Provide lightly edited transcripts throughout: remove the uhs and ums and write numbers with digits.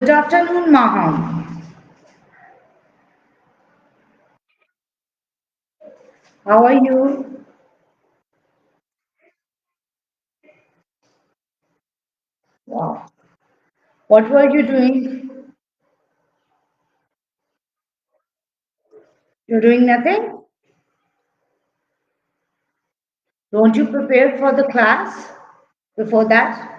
Good afternoon, Maham. How are you? Wow. What were you doing? You're doing nothing? Don't you prepare for the class before that?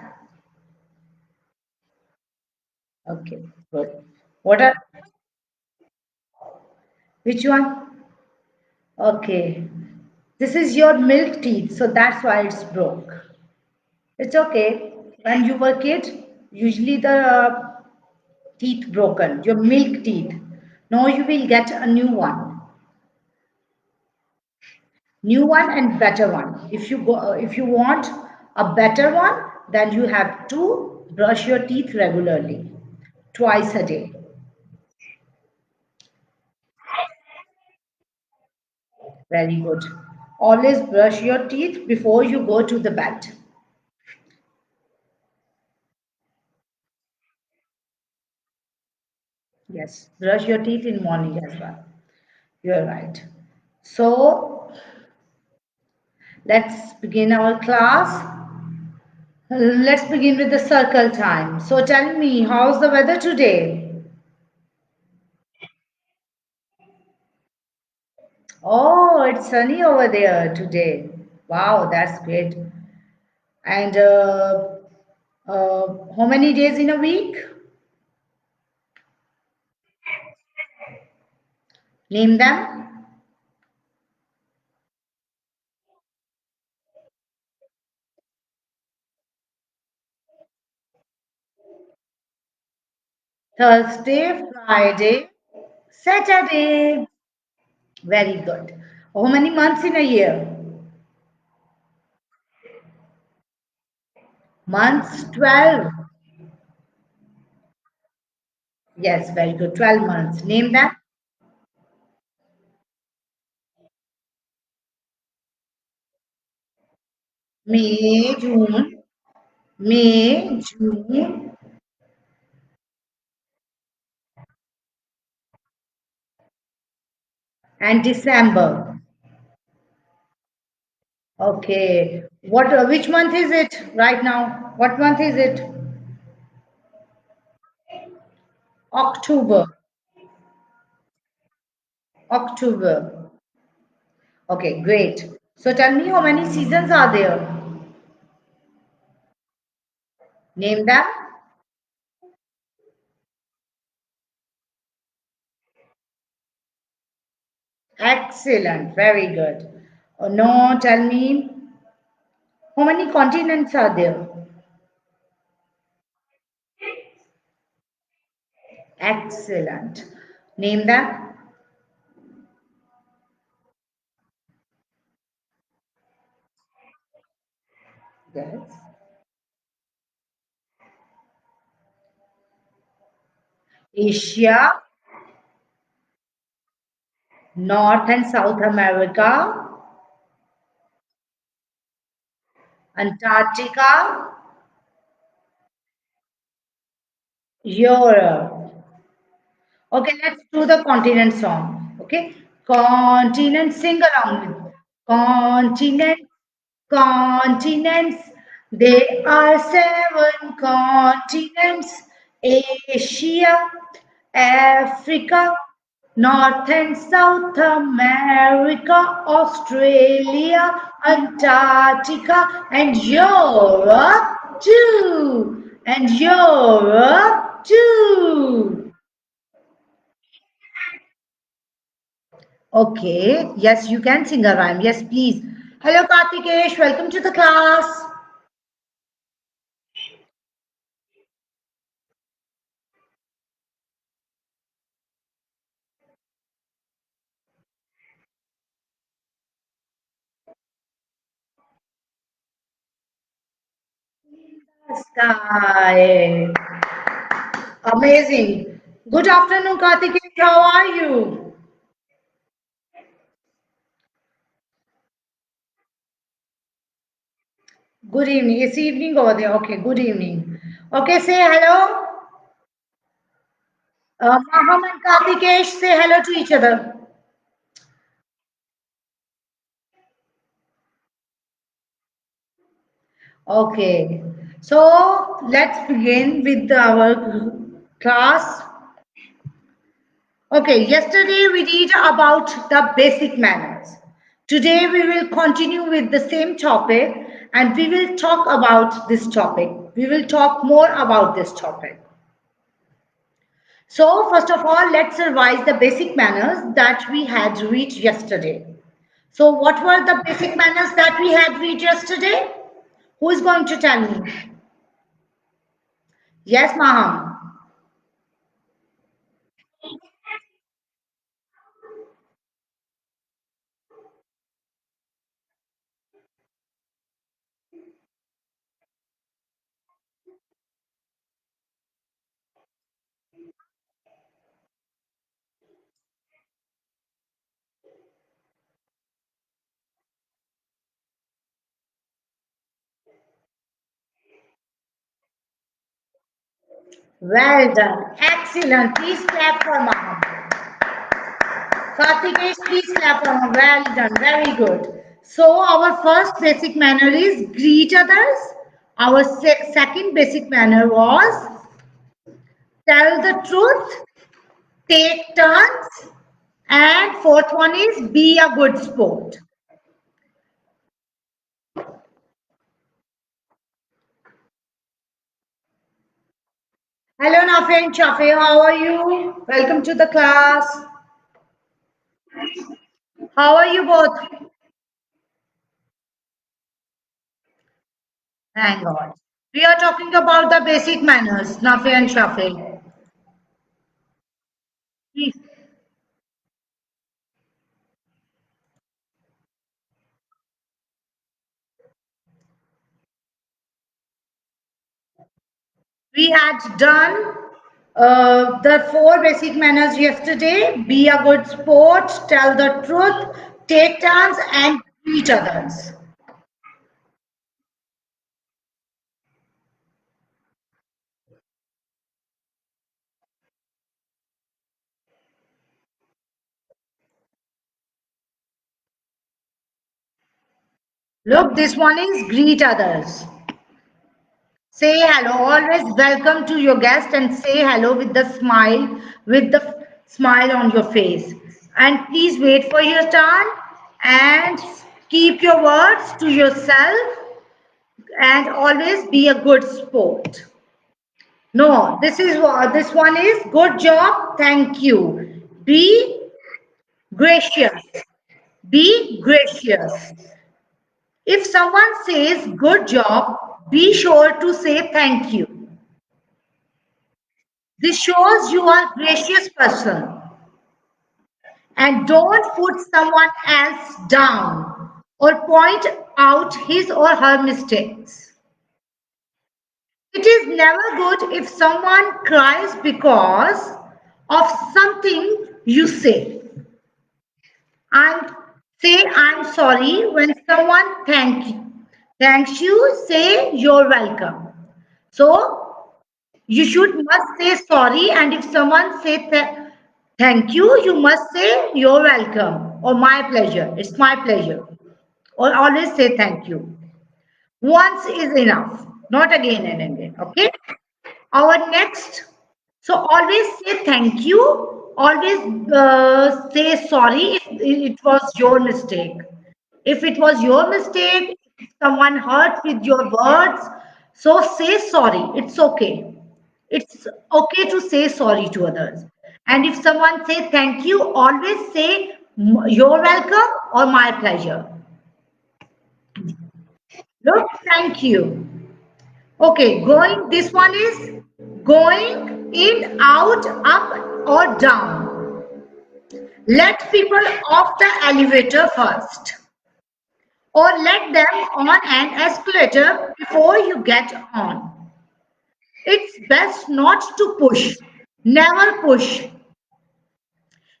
Okay, good. What are, which one? Okay. This is your milk teeth, so that's why it's broke. It's okay. When you were kid, usually the teeth broken, your milk teeth. Now you will get a new one and better one. If you want a better one, then you have to brush your teeth regularly, twice a day. Very good. Always brush your teeth before you go to the bed. Yes, brush your teeth in morning as well. You're right. So let's begin our class. Let's begin with the circle time. So tell me, how's the weather today? Oh, it's sunny over there today. Wow, that's great. And how many days in a week? Name them. Thursday, Friday, Saturday. Very good. How many months in a year? Months, 12. Yes, very good. 12 months. Name them. May, June, May, June, and December. Okay. Which month is it right now? What month is it? October. October. Okay, great. So tell me how many seasons are there? Name them. Excellent. Very good. No, tell me how many continents are there? Excellent. Name them. Yes. Asia, North and South America, Antarctica, Europe. Okay, let's do the continent song. Okay, continent, sing along with continent, continents. There are seven continents: Asia, Africa, North and South America, Australia, Antarctica, and Europe too. And Europe too. Okay, yes, you can sing a rhyme. Yes, please. Hello, Kartikesh. Welcome to the class. Sky. Amazing. Good afternoon, Kartikesh. How are you? Good evening. It's evening over there. Okay, good evening. Okay, say hello. Maham and Kartikesh, say hello to each other. Okay, so let's begin with our class. Okay, yesterday we read about the basic manners. Today we will continue with the same topic and we will talk about this topic. We will talk more about this topic. So, first of all, let's revise the basic manners that we had read yesterday. So, what were the basic manners that we had read yesterday? Who is going to tell me? Yes, Maham. Well done. Excellent. Please clap for Maham. Kartikesh, please clap for Maham. Well done. Very good. So, our first basic manner is greet others. Our second basic manner was tell the truth, take turns, and fourth one is be a good sport. Hello, Nafi and Chafe. How are you? Welcome to the class. How are you both? Thank God. We are talking about the basic manners, Nafi and Shafi. We we had done the four basic manners yesterday. Be a good sport, tell the truth, take turns, and greet others. Look, this one is greet others. Say hello. Always welcome to your guest and say hello with the smile on your face. And please wait for your turn and keep your words to yourself and always be a good sport. No, this one is good job. Thank you. Be gracious. Be gracious. If someone says good job, be sure to say thank you. This shows you are a gracious person and don't put someone else down or point out his or her mistakes. It is never good if someone cries because of something you say. And say I'm sorry when someone thanks you, say you're welcome. So you should must say sorry, and if someone say thank you, you must say you're welcome or my pleasure. It's my pleasure. Or always say thank you. Once is enough, not again and again. Okay. Our next. So always say thank you. Always say sorry if it was your mistake. If it was your mistake, if someone hurt with your words, so say sorry. It's okay. It's okay to say sorry to others. And if someone say thank you, always say you're welcome or my pleasure. Look, thank you. Okay, this one is going in, out, up or down. Let people off the elevator first or let them on an escalator before you get on. It's best not to push. Never push.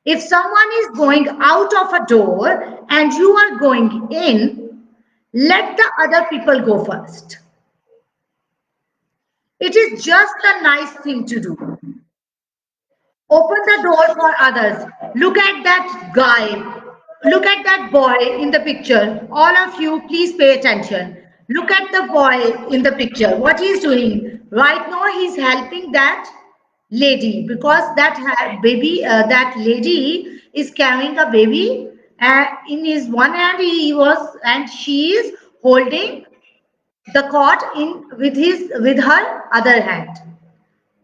If someone is going out of a door and you are going in, let the other people go first. It is just a nice thing to do. Open the door for others. Look at that guy. Look at that boy in the picture. All of you, please pay attention. Look at the boy in the picture. What he's doing right now, he's helping that lady because baby, that lady is carrying a baby. In his one hand, he was, and she is holding the cot in with her other hand.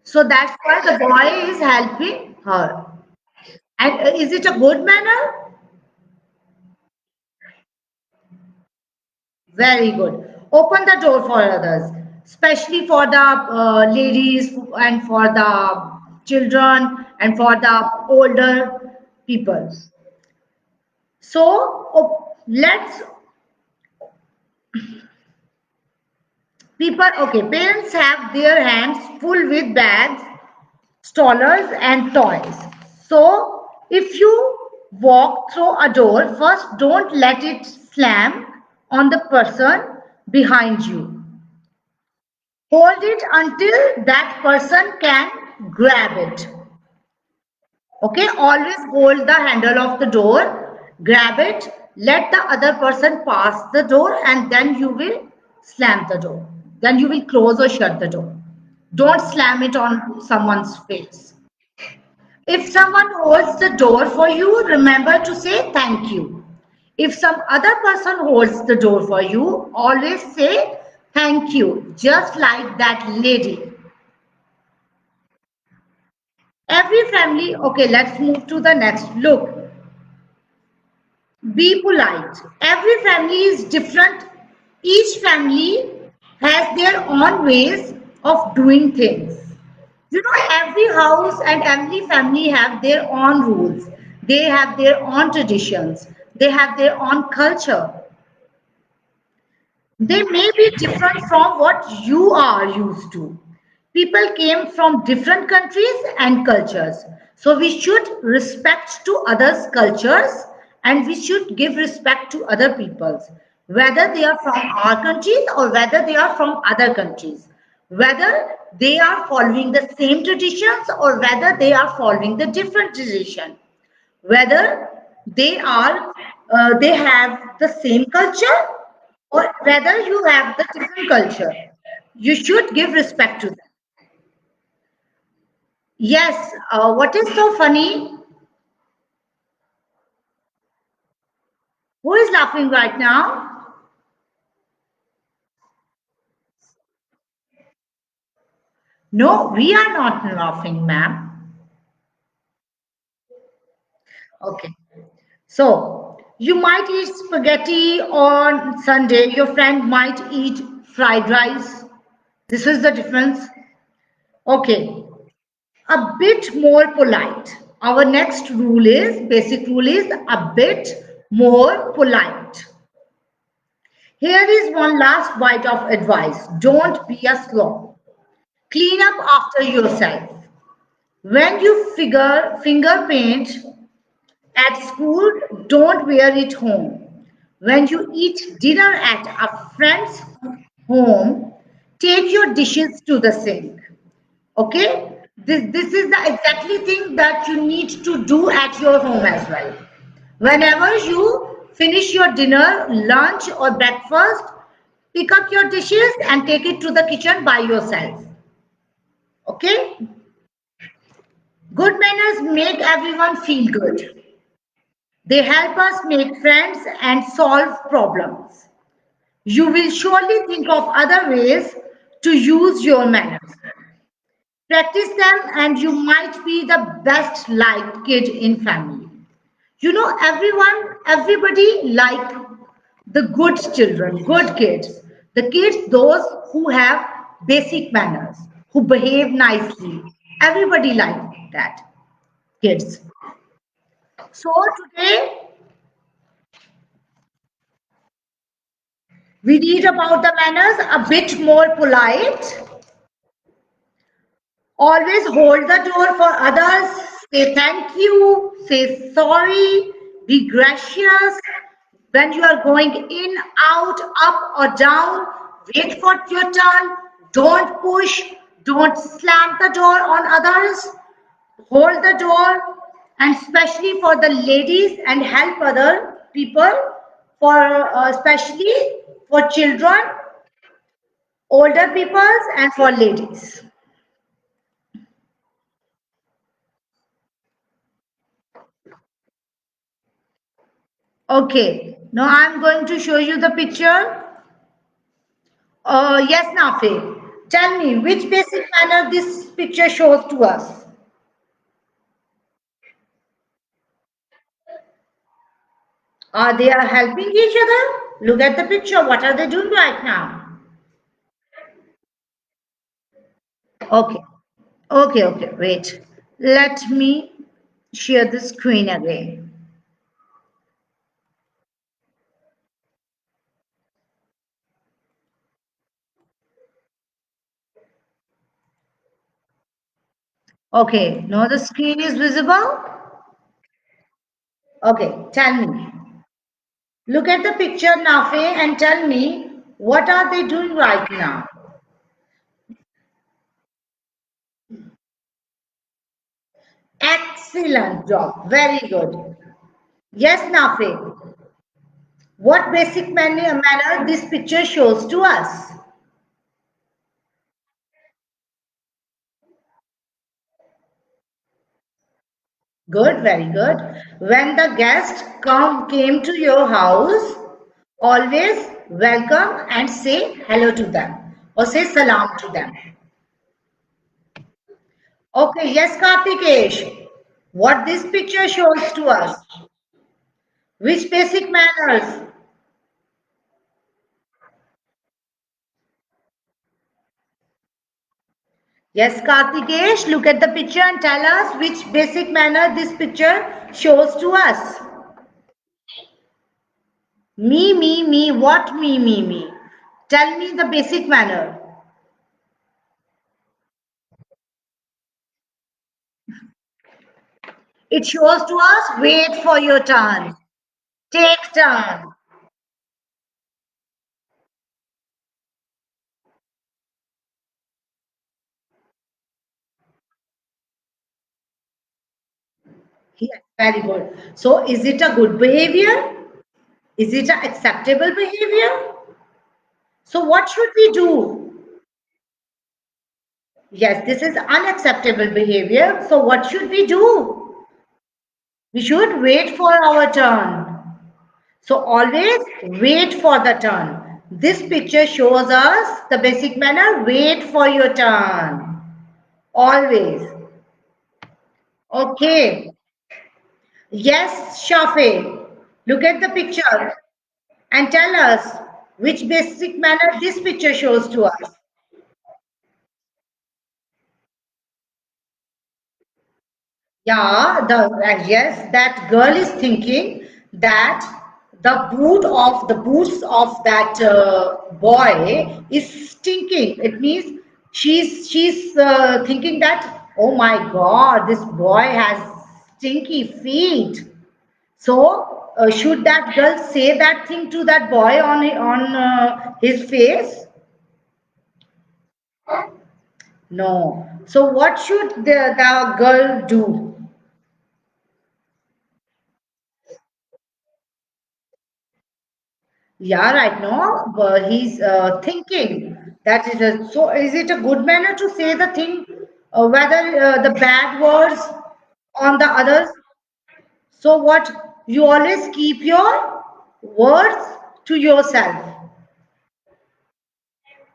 So that's why the boy is helping her. And is it a good manner? Very good. Open the door for others, especially for the ladies and for the children and for the older people. So let's people. Okay, parents have their hands full with bags, strollers, and toys. So if you walk through a door, first don't let it slam on the person behind you. Hold it until that person can grab it. Okay, always hold the handle of the door, grab it, let the other person pass the door, and then you will slam the door. Then you will close or shut the door. Don't slam it on someone's face. If someone holds the door for you, remember to say thank you. If some other person holds the door for you, always say thank you, just like that lady. Every family, okay, let's move to the next. Look, be polite. Every family is different. Each family has their own ways of doing things. You know, every house and every family have their own rules. They have their own traditions. They have their own culture. They may be different from what you are used to. People came from different countries and cultures. So we should respect to others' cultures and we should give respect to other people's, whether they are from our countries or whether they are from other countries, whether they are following the same traditions or whether they are following the different tradition, whether they have the same culture or whether you have the different culture. You should give respect to them. Yes, what is so funny? Who is laughing right now? No, we are not laughing, ma'am. Okay. So, you might eat spaghetti on Sunday, your friend might eat fried rice. This is the difference. Okay. A bit more polite. Our next rule is, basic rule is a bit more polite. Here is one last bite of advice. Don't be a slob. Clean up after yourself. When you finger paint at school, don't wear it home. When you eat dinner at a friend's home, take your dishes to the sink. Okay, this is the exactly thing that you need to do at your home as well. Whenever you finish your dinner, lunch, or breakfast, pick up your dishes and take it to the kitchen by yourself. Okay, good manners make everyone feel good. They help us make friends and solve problems. You will surely think of other ways to use your manners. Practice them and you might be the best liked kid in family. You know, everybody like the good children, good kids. The kids, those who have basic manners, who behave nicely. Everybody like that, kids. So today we read about the manners a bit more polite. Always hold the door for others. Say thank you. Say sorry. Be gracious. When you are going in, out, up, or down, wait for your turn. Don't push. Don't slam the door on others. hold the door, and especially for the ladies, and help other people, for especially for children, older peoples, and for ladies. Okay, now I'm going to show you the picture. Yes, Nafi. Tell me which basic manner this picture shows to us. Are they are helping each other? Look at the picture. What are they doing right now? Okay, okay. Wait. Let me share the screen again. Okay, now the screen is visible. Okay, tell me. Look at the picture, Nafe, and tell me what are they doing right now? Excellent job. Very good. Yes, Nafe. What basic manner this picture shows to us? Good, very good. When the guest came to your house, always welcome and say hello to them or say salam to them. Okay, yes, Kartikesh. What this picture shows to us? Which basic manners? Yes, Kartikesh, look at the picture and tell us which basic manner this picture shows to us. Me. What me? Tell me the basic manner. It shows to us wait for your turn. Take turn. Yes, very good. So is it a good behavior? Is it an acceptable behavior? So what should we do? Yes, this is unacceptable behavior. So what should we do? We should wait for our turn. So always wait for the turn. This picture shows us the basic manner. Wait for your turn. Always. Okay. Yes, Shafe. Look at the picture and tell us which basic manner this picture shows to us. Yeah, yes, that girl is thinking that the boots of that boy is stinking. It means she's thinking that, oh my God, this boy has stinky feet. So should that girl say that thing to that boy on his face? No. So what should the girl do? Yeah, right now he's thinking that is a, so is it a good manner to say the thing, whether the bad words on the others? So what, you always keep your words to yourself.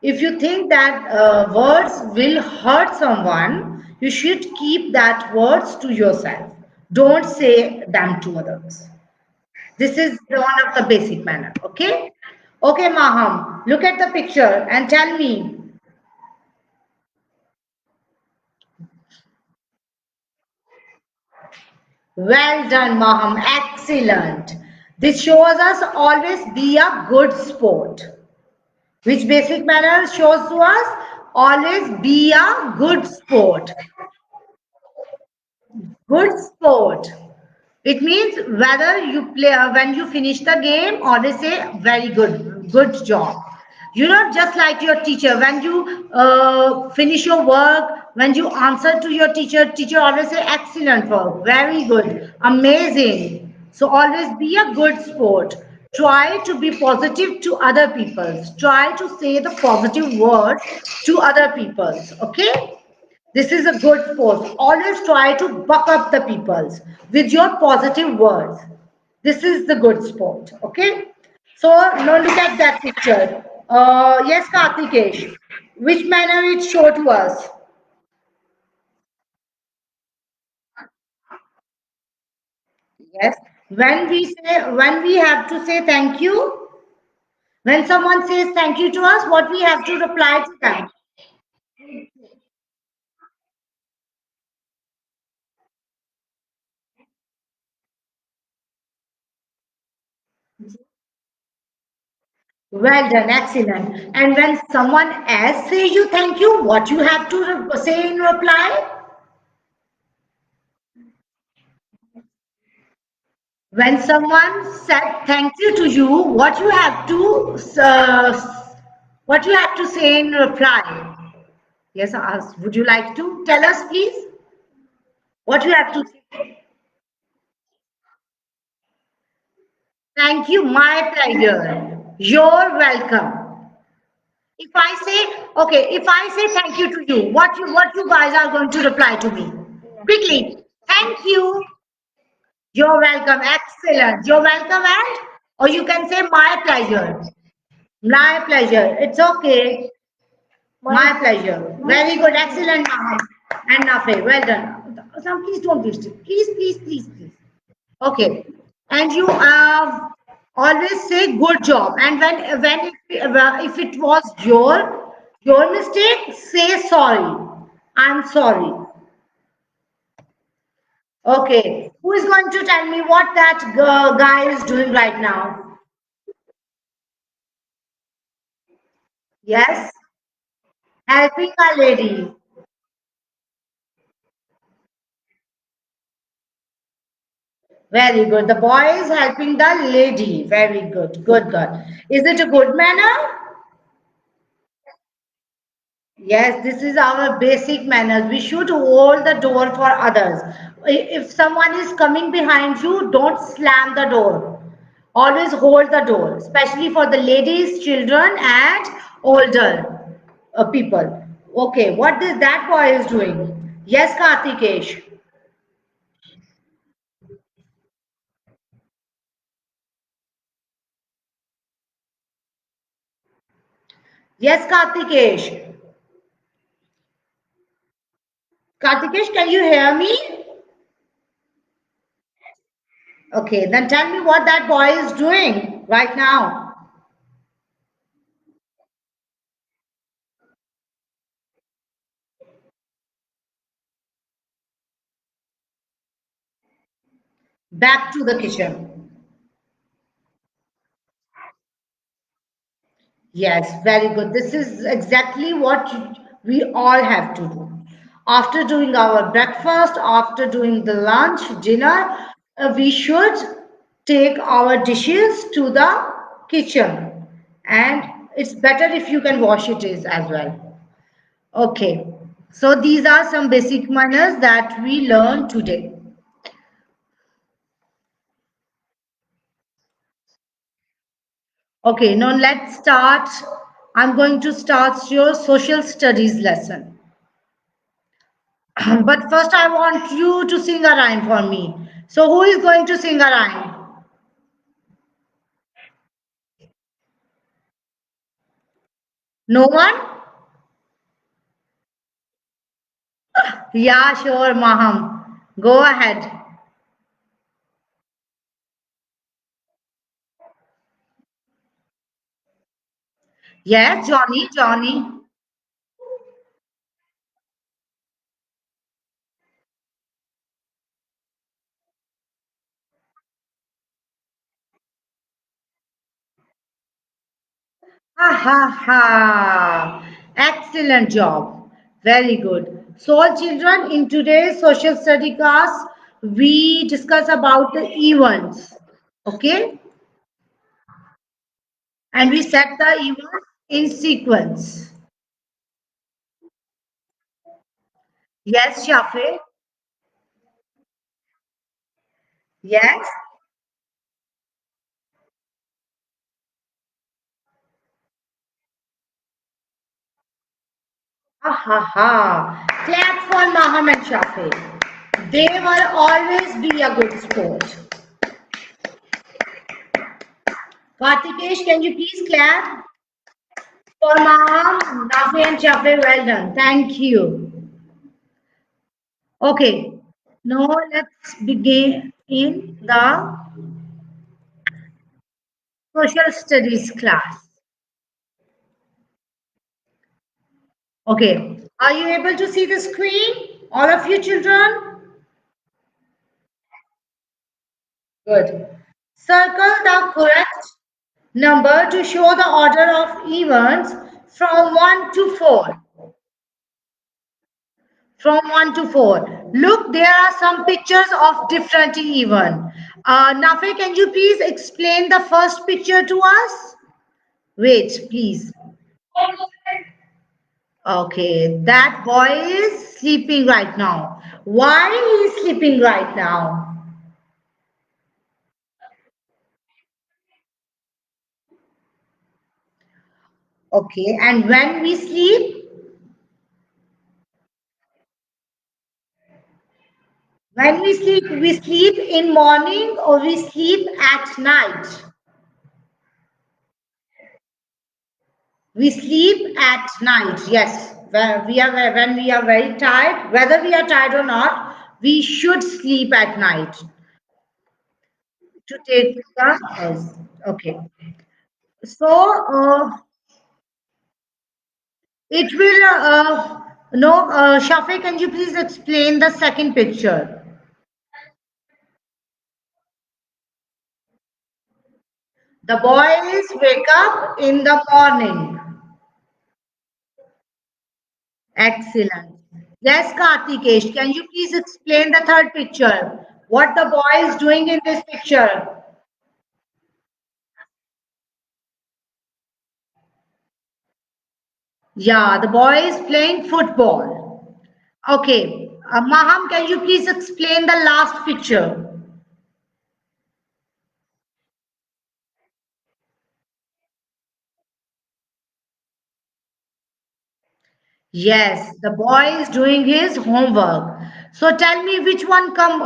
If you think that words will hurt someone, you should keep that words to yourself. Don't say them to others. This is one of the basic manner. Okay. Okay, Maham, look at the picture and tell me. Well done, Maham. Excellent. This shows us always be a good sport. Which basic manner shows to us? Always be a good sport. Good sport. It means whether you play when you finish the game, or they say very good job. You know, just like your teacher, when you finish your work, when you answer to your teacher, teacher always say excellent work, very good, amazing. So always be a good sport. Try to be positive to other people. Try to say the positive words to other people. Okay? This is a good sport. Always try to buck up the peoples with your positive words. This is the good sport. Okay. So now look at that picture. Yes, Kartikesh. Which manner it show to us? Yes. When we have to say thank you, when someone says thank you to us, what we have to reply to them? Well done, excellent. And when someone else say you thank you, what you have to say in reply? When someone said thank you to you, what you have to say in reply? Yes, would you like to tell us, please? What you have to say? Thank you, my pleasure. You're welcome. If I say, okay, if I say thank you to you, what you guys are going to reply to me? Quickly. Thank you. You're welcome. Excellent. You're welcome, and or you can say my pleasure. My pleasure. It's okay. My pleasure. Very good. Excellent, Maham and Nafe. Well done. Sam, please don't waste it. Please, please, please, please. Okay. And you always say good job. And if it was your mistake, say sorry. I'm sorry. Okay. Who is going to tell me what that guy is doing right now? Yes. Helping a lady. Very good. The boy is helping the lady. Very good. Good girl. Is it a good manner? Yes, this is our basic manners. We should hold the door for others. If someone is coming behind you, don't slam the door. Always hold the door, especially for the ladies, children, and older people. Okay, what is that boy is doing? Yes, Kartikesh. Yes, Kartikesh. Kartikesh, can you hear me? Okay, then tell me what that boy is doing right now. Back to the kitchen. Yes, very good. This is exactly what we all have to do. After doing our breakfast, after doing the lunch, dinner, we should take our dishes to the kitchen. And it's better if you can wash it is as well. Okay. So these are some basic manners that we learned today. Okay, now let's start. I'm going to start your social studies lesson. But first, I want you to sing a rhyme for me. So, who is going to sing a rhyme? No one? Yeah, sure, Maham. Go ahead. Yes, Johnny, Johnny. Ha ha ha. Excellent job. Very good. So, all children, in today's social study class, we discuss about the events. Okay? And we set the events in sequence. Yes, Shafi. Yes. Ha ha ha. Clap for Maham and Shafi. They will always be a good sport. Kartikesh, can you please clap for Maham, Nafi and Shafi? Well done. Thank you. Okay. Now let's begin in the social studies class. Okay. Are you able to see the screen? All of you children? Good. Circle the correct number to show the order of events from 1 to 4. From 1 to 4. Look, there are some pictures of different events. Nafe, can you please explain the first picture to us? Wait, please. Okay, that boy is sleeping right now. Why he is sleeping right now? Okay, and when we sleep in morning or we sleep at night. We sleep at night. Yes, when we are very tired, whether we are tired or not, we should sleep at night to take the okay. So it will no Shafi, can you please explain the second picture? The boys wake up in the morning. Excellent. Yes, Kartikesh, can you please explain the third picture? What the boy is doing in this picture? Yeah, the boy is playing football. Okay. Maham, can you please explain the last picture? Yes, the boy is doing his homework. So tell me which one come.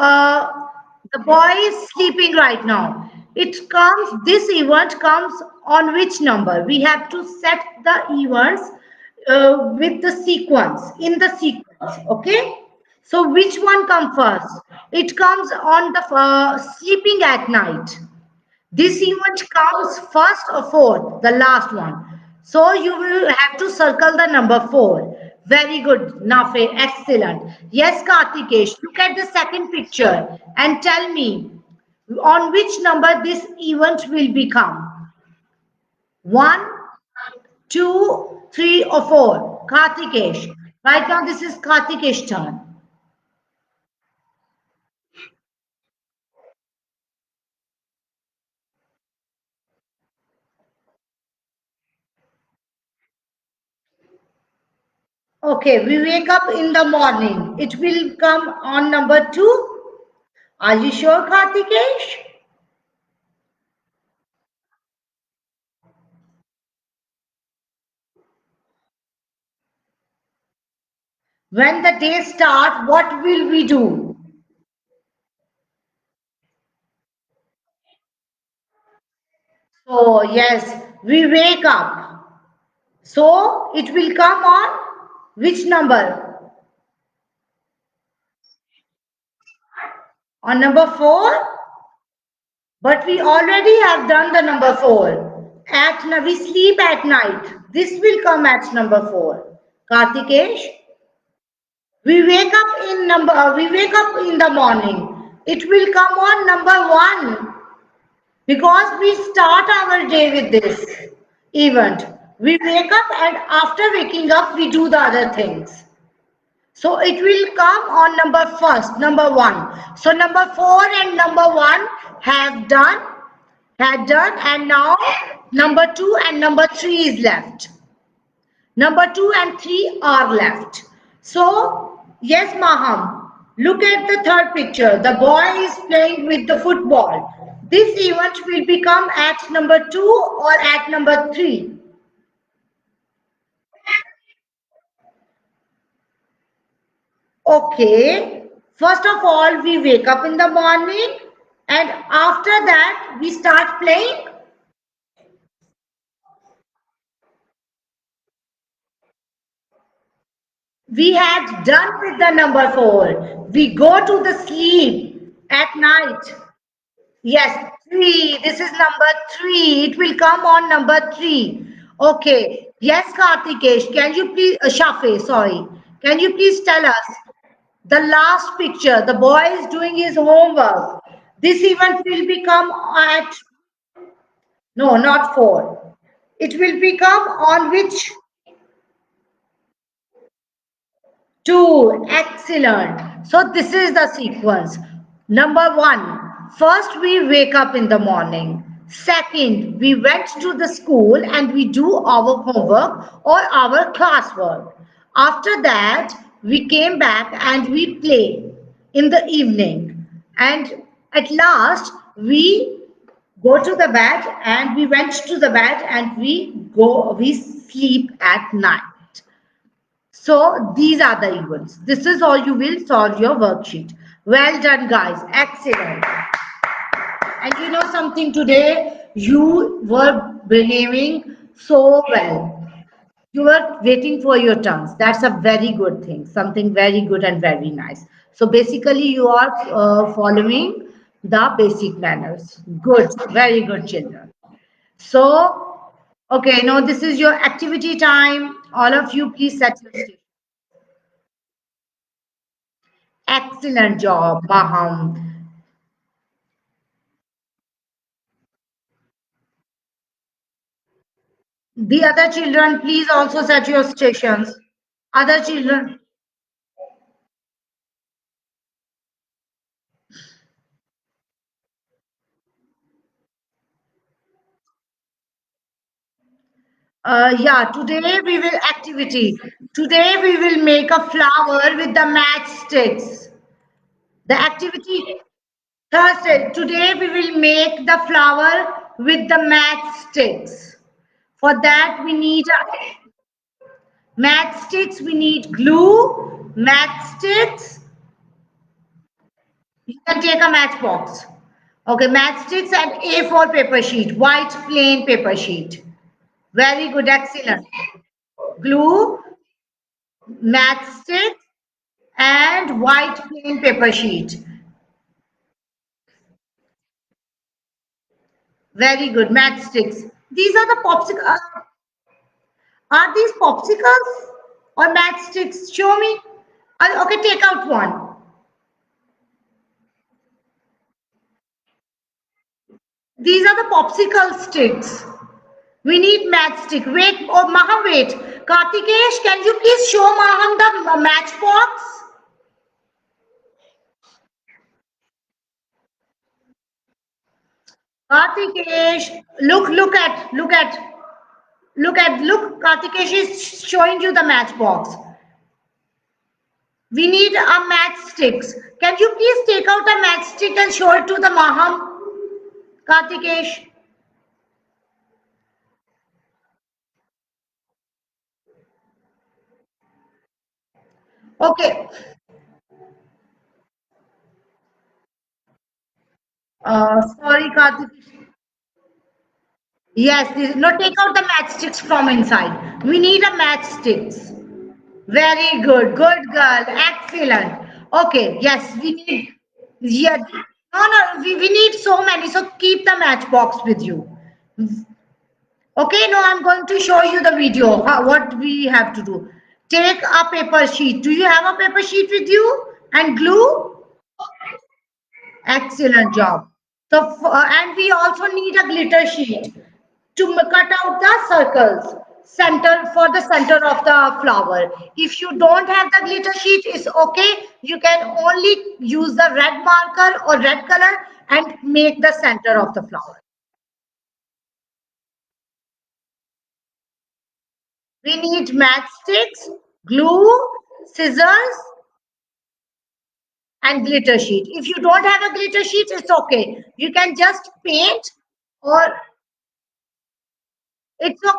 The boy is sleeping right now. This event comes on which number? We have to set the events with the sequence, in the sequence. Okay? So which one come first? It comes on the sleeping at night. This event comes first or fourth, the last one. So you will have to circle the number 4. Very good, Nafe. Excellent. Yes, Kartikesh, look at the second picture and tell me on which number this event will become. 1, 2, 3, or 4. Kartikesh. Right now, this is Kartikesh's turn. Okay, we wake up in the morning. It will come on number 2. Are you sure, Kartikesh? When the day starts, what will we do? So, yes, we wake up. So, it will come on which number? On number 4? But we already have done the number 4. We sleep at night. This will come at number 4. Kartikesh, we wake up in the morning. It will come on number 1. Because we start our day with this event. We wake up and after waking up, we do the other things. So it will come on number 1. So number 4 and number 1 had done, and now number 2 and number 3 is left. Number 2 and 3 are left. So Yes, Maham. Look at the third picture. The boy is playing with the football. This event will become act number 2 or act number 3. Okay. First of all, we wake up in the morning and after that we start playing. We had done with the number 4. We go to the sleep at night. Yes, 3. This is number 3. It will come on number 3. Okay. Yes, Kartikesh, can you please, Shafe, sorry. Can you please tell us the last picture? The boy is doing his homework. This event will become at, no, not 4. It will become on which? 2. Excellent. So this is the sequence. Number 1, first we wake up in the morning. Second, we went to the school and we do our homework or our classwork. After that, we came back and we play in the evening. And at last, we go to the bed and we went to the bed and we sleep at night. So these are the events. This is all you will solve your worksheet. Well done, guys. Excellent. And you know something today, you were behaving so well. You were waiting for your turns. That's a very good thing. Something very good and very nice. So basically, you are following the basic manners. Good. Very good, children. So, okay, now this is your activity time. All of you, please set your station. Excellent job, Maham. The other children, please also set your stations. Other children, yeah, today we will activity. Today we will make a flower with the matchsticks. The activity Thursday. Today we will make the flower with the matchsticks. For that we need matchsticks. We need glue, matchsticks. You can take a matchbox. Okay, matchsticks and A4 paper sheet, white plain paper sheet. Very good, excellent. Glue, matchsticks, and white plain paper sheet. Very good, matchsticks. These are the popsicles. Are these popsicles or matchsticks? Show me. Okay, take out one. These are the popsicle sticks. We need matchstick. Wait, oh Maham, wait. Kartikesh, can you please show Maham the matchbox? Kartikesh, look. Kartikesh is showing you the matchbox. We need a matchsticks. Can you please take out a matchstick and show it to the Maham? Kartikesh. Okay. Sorry, Kartikesh. Yes, no, take out the matchsticks from inside. We need a matchsticks. Very good. Good girl. Excellent. Okay. Yes, we need. Yeah. No, we need so many. So keep the matchbox with you. Okay. No, I'm going to show you the video. What we have to do. Take a paper sheet. Do you have a paper sheet with you? And glue? Excellent job. So, and we also need a glitter sheet to cut out the circles center for the center of the flower. If you don't have the glitter sheet, it's okay. You can only use the red marker or red color and make the center of the flower. We need matchsticks, glue, scissors, and glitter sheet. If you don't have a glitter sheet, it's okay. You can just paint or it's okay.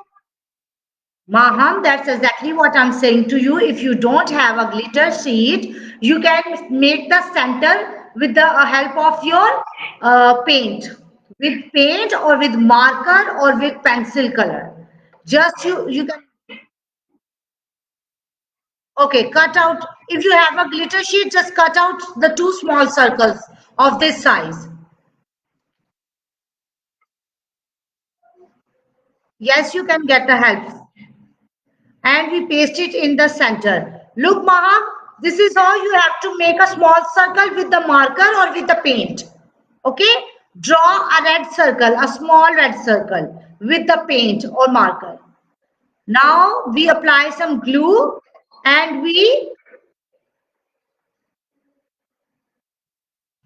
Maham, that's exactly what I'm saying to you. If you don't have a glitter sheet, you can make the center with the help of your paint. With paint or with marker or with pencil color. Just you can, okay, cut out. If you have a glitter sheet, just cut out the two small circles of this size. Yes, you can get the help. And we paste it in the center. Look, Maham, this is how you have to make a small circle with the marker or with the paint. Okay? Draw a red circle, a small red circle with the paint or marker. Now we apply some glue and we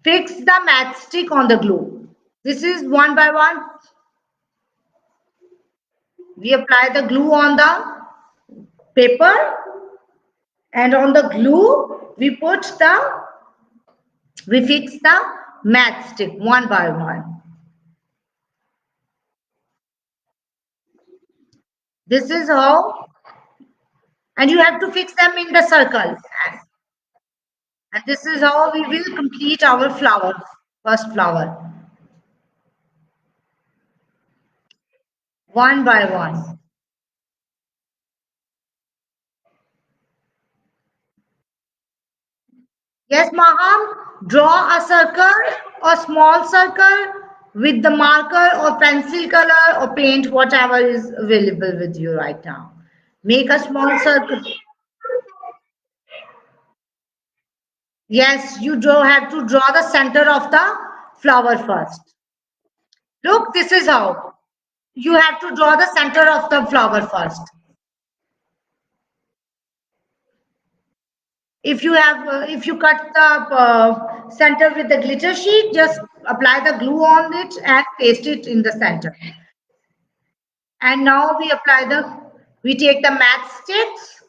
fix the matchstick on the glue. This is one by one. We apply the glue on the paper and on the glue we fix the matchstick one by one. This is how, and you have to fix them in the circle. And this is how we will complete our flower, first flower, one by one. Yes, Maham, draw a circle, a small circle with the marker or pencil color or paint, whatever is available with you right now. Make a small circle. Yes, have to draw the center of the flower first. Look, this is how. You have to draw the center of the flower first. If you cut the center with the glitter sheet, just apply the glue on it and paste it in the center. And now we take the matchsticks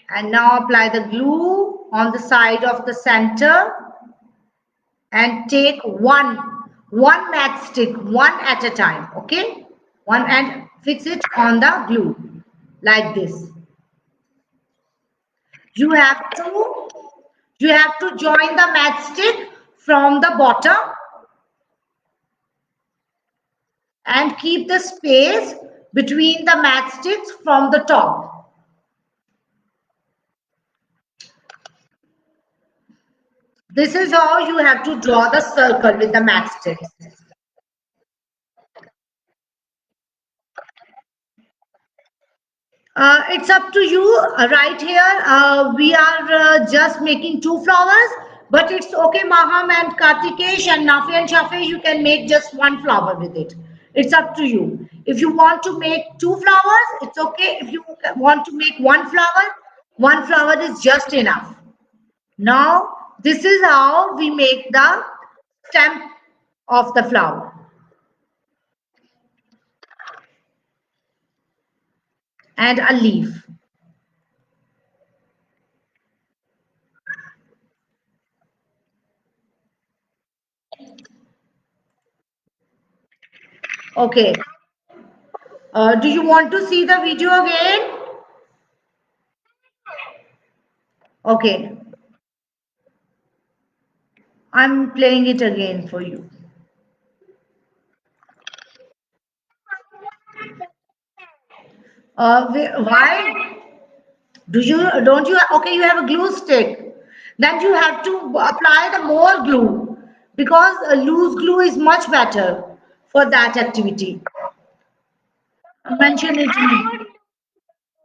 and now apply the glue on the side of the center and take one matchstick one at a time. Okay, one, and fix it on the glue like this. You have to join the matchstick from the bottom and keep the space between the matchsticks from the top. This is how you have to draw the circle with the matchsticks. It's up to you. Right here, we are just making two flowers, but it's okay, Maham and Kartikesh and Nafi and Shafi, you can make just one flower with it. It's up to you. If you want to make two flowers, it's okay. If you want to make one flower is just enough. Now, this is how we make the stem of the flower and a leaf. Okay. Do you want to see the video again? Okay. I'm playing it again for you. Why don't you, okay, you have a glue stick. Then you have to apply the more glue because loose glue is much better for that activity. Mention it to me.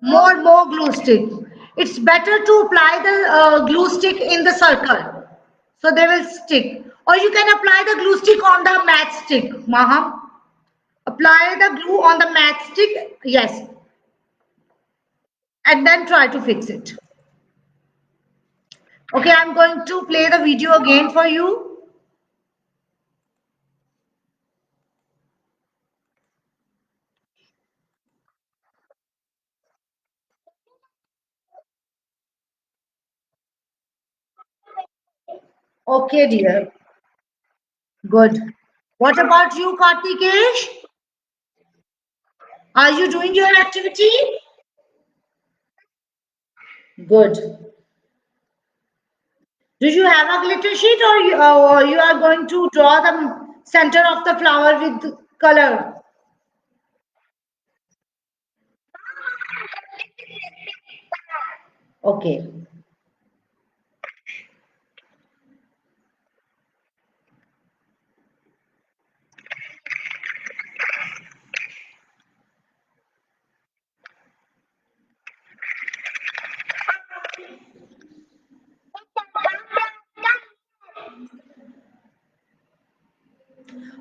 More glue stick. It's better to apply the glue stick in the circle so they will stick. Or you can apply the glue stick on the matchstick, Maham. Apply the glue on the matchstick, yes, and then try to fix it. Okay, I'm going to play the video again for you. Okay, dear. Good. What about you, Kartikesh? Are you doing your activity? Good. Do you have a glitter sheet, or you are going to draw the center of the flower with color? Okay.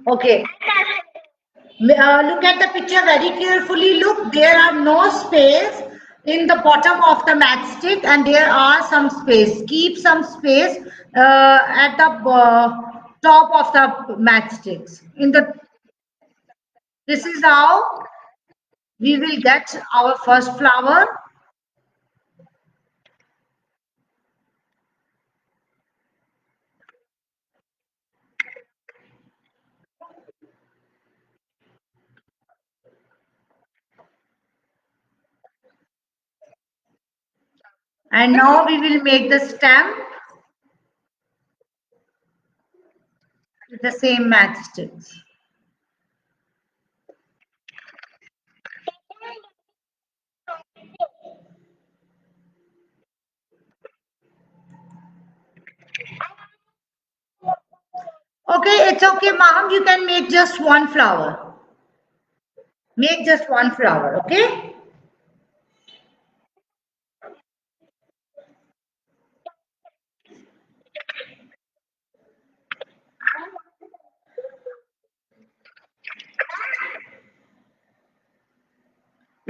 Okay. Look at the picture very carefully. Look, there are no space in the bottom of the matchstick, and there are some space. Keep some space at the top of the matchsticks. This is how we will get our first flower. And now we will make the stem with the same matchsticks. Okay, it's okay, Maham. You can make just one flower. Make just one flower, okay?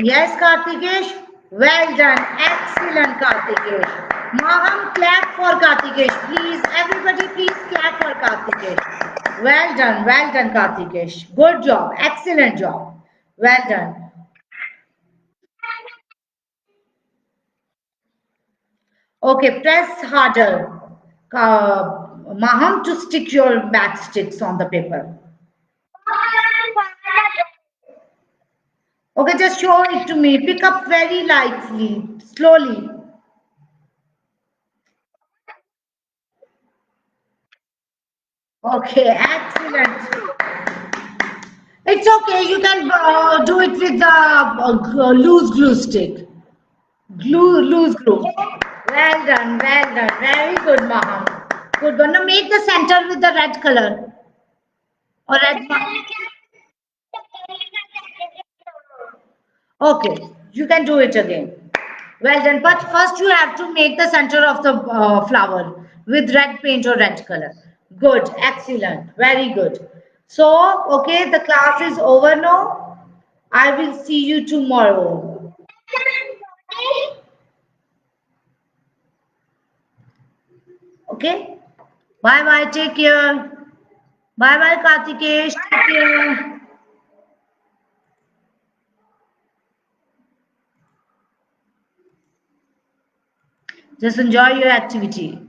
Yes, Kartikesh. Well done. Excellent, Kartikesh. Maham, clap for Kartikesh. Please, everybody, please clap for Kartikesh. Well done, Kartikesh. Good job. Excellent job. Well done. Okay, press harder, Maham, to stick your matchsticks on the paper. Okay, just show it to me. Pick up very lightly, slowly. Okay, excellent. It's okay. You can do it with the loose glue stick. Loose glue. Well done, well done. Very good, Maham. Good one. Now make the center with the red color or red. Okay, you can do it again. Well done. But first you have to make the center of the flower with red paint or red color. Good, excellent, very good. So, okay, the class is over now. I will see you tomorrow. Okay? Bye bye. Take care. Bye bye, Kartikesh. Take care. Just enjoy your activity.